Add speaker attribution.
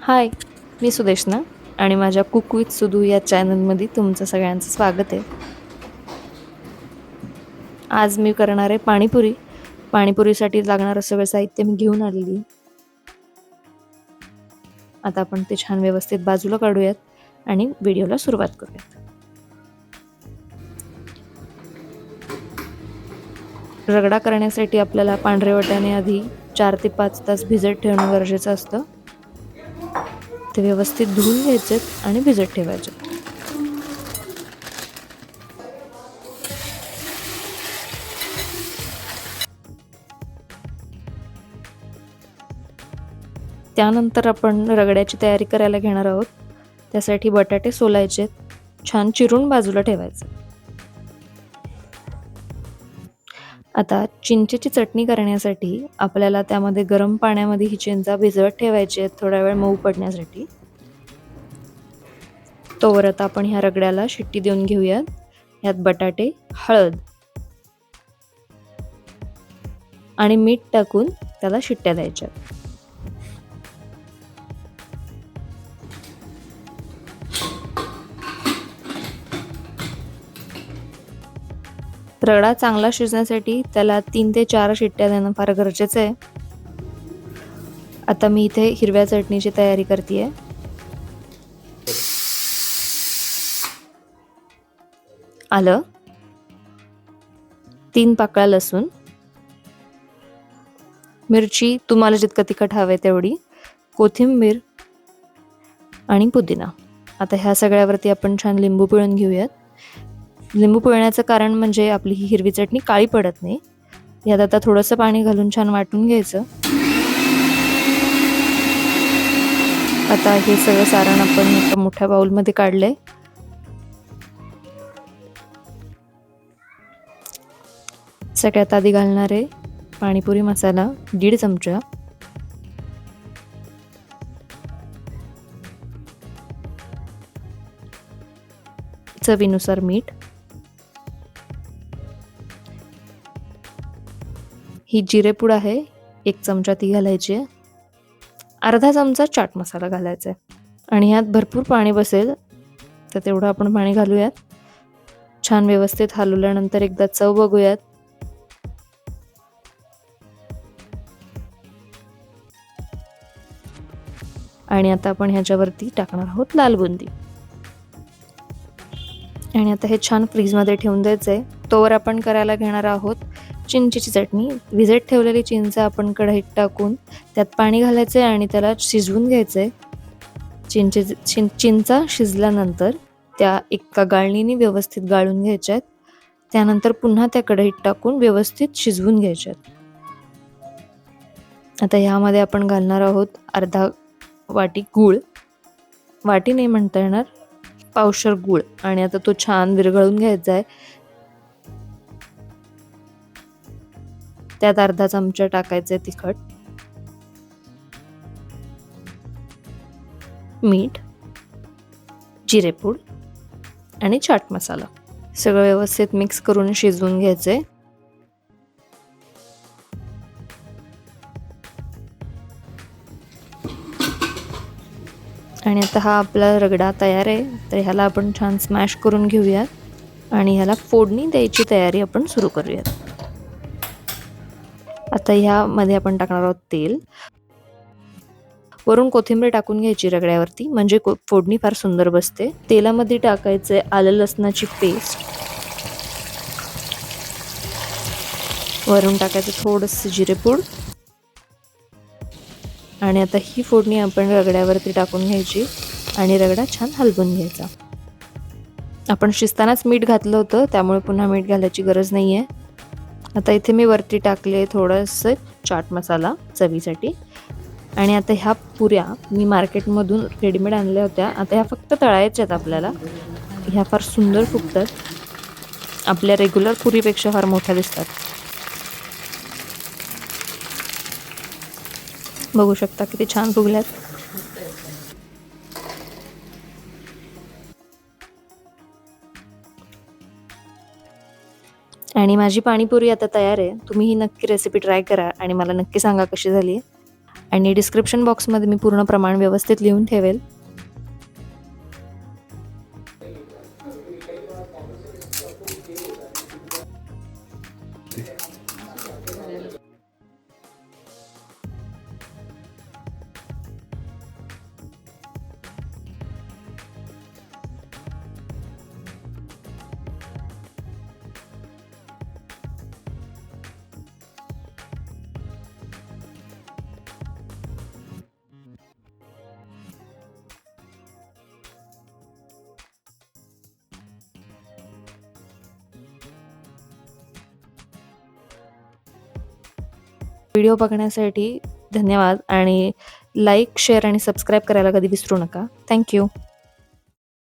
Speaker 1: हाय, मी सुदेशना आणि माझ्या cook with सुधू या चॅनलमध्ये तुमचं सगळ्यांचं स्वागत आहे. आज मी करणार आहे पाणीपुरी. पाणीपुरीसाठी लागणारं सगळं साहित्य मी घेऊन आलेली. आता आपण ते छान व्यवस्थित बाजूला काढूयात आणि व्हिडिओला सुरुवात करूयात. रगडा करण्यासाठी आपल्याला पांढरे वाटाणे आधी 4 ते 5 तास भिजत ठेवणं गरजेचं असतं. ते व्यवस्थित धुवून घ्यायचे आणि भिजत ठेवायचे. त्यानंतर आपण रगड्याची तयारी करायला घेणार आहोत. त्यासाठी बटाटे सोलायचे, छान चिरून बाजूला ठेवायचे. आता चिंचेची चटणी करण्यासाठी आपल्याला त्यामध्ये गरम पाण्यामध्ये ही चिंचा भिजवत ठेवायची आहे थोडा वेळ मऊ पडण्यासाठी. तोवर आता आपण ह्या रगड्याला शिट्टी देऊन घेऊयात. यात बटाटे, हळद आणि मीठ टाकून त्याला शिट्ट्या द्यायच्या. रगडा चांगला शिजण्यासाठी त्याला 3 ते 4 शिट्ट्या देणं फार गरजेचं आहे. आता मी इथे हिरव्या चटणीची तयारी करतेय. आलं, 3 पाकळ्या लसूण, मिरची तुम्हाला जितकं तिखट हवे तेवढी, कोथिंबीर आणि पुदिना. आता ह्या सगळ्यावरती आपण छान लिंबू पिळून घेऊयात. लिंबू पिळण्याचं कारण म्हणजे आपली ही हिरवी चटणी काळी पडत नाही. यात आता थोडंसं पाणी घालून छान वाटून घ्यायचं. आता हे सगळं सारण आपण एका मोठ्या बाउलमध्ये काढलंय. सगळ्यात आधी घालणार आहे पाणीपुरी मसाला 1.5 चमचा, चवीनुसार मीठ, ही जिरेपूड आहे 1 चमचा ती घालायची आहे, अर्धा चमचा चाट मसाला घालायचा आहे आणि ह्यात भरपूर पाणी बसेल तर तेवढं आपण पाणी घालूयात. छान व्यवस्थित हलवल्यानंतर एकदा चव बघूयात. आणि आता आपण ह्याच्यावरती टाकणार आहोत लाल बुंदी आणि आता हे छान फ्रीजमध्ये ठेवून द्यायचंय. तोवर आपण करायला घेणार आहोत चिंचेची चटणी. भिजत ठेवलेली चिंच आपण कढईत टाकून त्यात पाणी घालायचंय आणि त्याला शिजवून घ्यायचंय. चिंचा शिजल्यानंतर त्या एका गाळणीने व्यवस्थित गाळून घ्यायच्यात. त्यानंतर पुन्हा त्या कढईत टाकून व्यवस्थित शिजवून घ्यायच्यात. आता ह्यामध्ये आपण घालणार आहोत अर्धा वाटी गूळ, वाटी नाही म्हणता येणार, पावशर गूळ, आणि आता तो छान विरघळून घ्यायचा आहे. त्यात अर्धा चमचा टाकायचे तिखट, मीठ, जिरेपूड आणि चाट मसाला. सगळं व्यवस्थित मिक्स करून शिजवून घ्यायचे. आणि आता हा आपला रगडा तयार आहे. तर ह्याला आपण छान स्मॅश करून घेऊयात आणि ह्याला फोडणी द्यायची तयारी आपण सुरू करूयात. आता ह्यामध्ये आपण टाकणार आहोत तेल. वरून कोथिंबीर टाकून घ्यायची रगड्यावरती, म्हणजे फोडणी फार सुंदर बसते. तेलामध्ये टाकायचे आलं लसणाची पेस्ट, वरून टाकायचं थोडंसं जिरेपूड आणि आता ही फोडणी आपण रगड्यावरती टाकून घ्यायची आणि रगडा छान हलवून घ्यायचा. आपण शिजतानाच मीठ घातलं होतं त्यामुळे पुन्हा मीठ घालायची गरज नाही आहे. आता इथे मी वरती टाकले थोडंसं चाट मसाला चवीसाठी. आणि आता ह्या पुऱ्या मी मार्केटमधून रेडीमेड आणल्या होत्या. आता ह्या फक्त तळायच्या आहेत आपल्याला. ह्या फार सुंदर फुगतात, आपल्या रेग्युलर पुरीपेक्षा फार मोठ्या दिसतात. बघू शकता किती छान फुगल्यात. आणि माझी पाणीपुरी आता तयार आहे. तुम्ही ही नक्की रेसिपी ट्राय करा आणि मला नक्की सांगा कशी झाली. आणि डिस्क्रिप्शन बॉक्समध्ये मी पूर्ण प्रमाण व्यवस्थित लिहून ठेवेल. व्हिडिओ बघण्यासाठी धन्यवाद आणि लाईक, शेअर आणि सबस्क्राईब करायला कधी विसरू नका. थँक्यू.